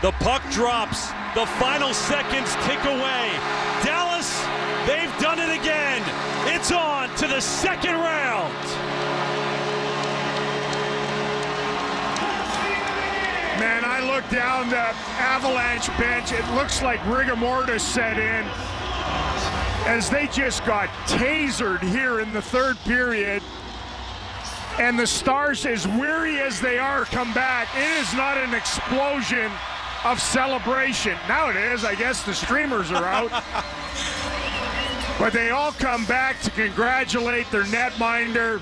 The puck drops. The final seconds tick away. Dallas, they've done it again. It's on to the second round. Man, I look down the Avalanche bench. It looks like rigor mortis set in as they just got tasered here in the third period. And the Stars, as weary as they are, come back. It is not an explosion of celebration. Now it is. I guess the streamers are out. But they all come back to congratulate their netminder,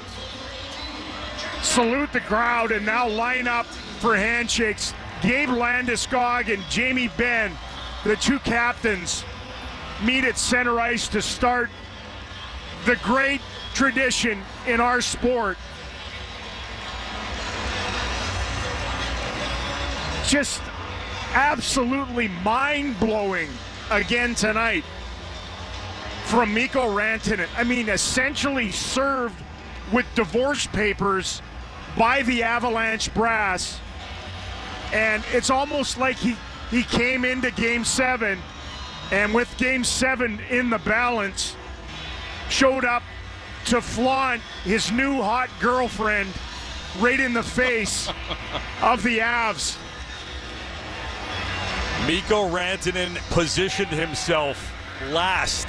salute the crowd, and now line up for handshakes. Gabe Landeskog and Jamie Benn, the two captains, meet at center ice to start the great tradition in our sport. Just absolutely mind-blowing again tonight from Mikko Rantanen. I mean, essentially served with divorce papers by the Avalanche brass. And it's almost like he came into Game 7, and with Game 7 in the balance, showed up to flaunt his new hot girlfriend right in the face of the Avs. Mikko Rantanen positioned himself last.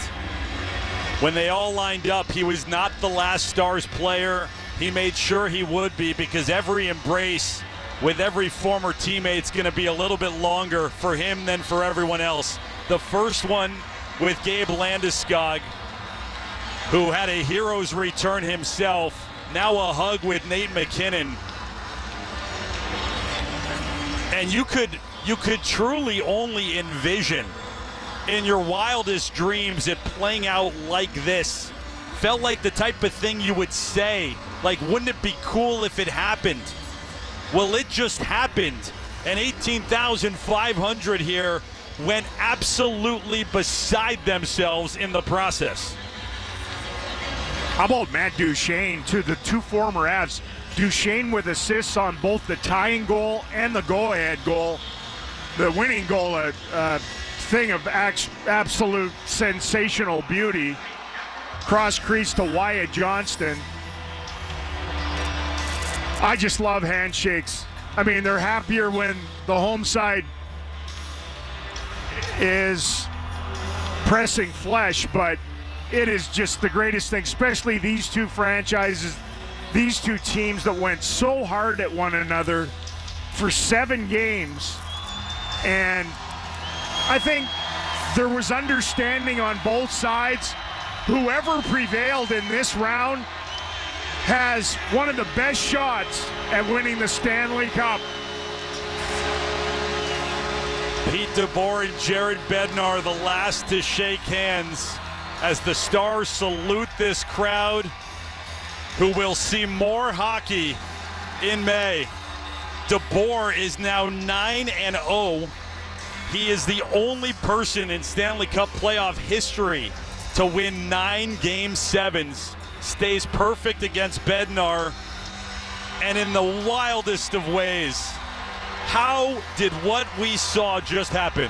When they all lined up, he was not the last Stars player. He made sure he would be, because every embrace with every former teammate's going to be a little bit longer for him than for everyone else. The first one with Gabe Landeskog, who had a hero's return himself. Now a hug with Nate McKinnon. And you could truly only envision in your wildest dreams it playing out like this. Felt like the type of thing you would say, like, wouldn't it be cool if it happened? Well, it just happened. And 18,500 here went absolutely beside themselves in the process. How about Matt Duchene, too, the two former Avs? Duchene with assists on both the tying goal and the go-ahead goal. The winning goal, a thing of absolute sensational beauty. Cross crease to Wyatt Johnston. I just love handshakes. I mean, they're happier when the home side is pressing flesh, but it is just the greatest thing, especially these two franchises, these two teams that went so hard at one another for 7 games. And I think there was understanding on both sides. Whoever prevailed in this round has one of the best shots at winning the Stanley Cup. Pete DeBoer and Jared Bednar, the last to shake hands as the Stars salute this crowd, who will see more hockey in May. DeBoer is now 9-0. He is the only person in Stanley Cup playoff history to win 9 Game 7s. Stays perfect against Bednar. And in the wildest of ways, how did what we saw just happen?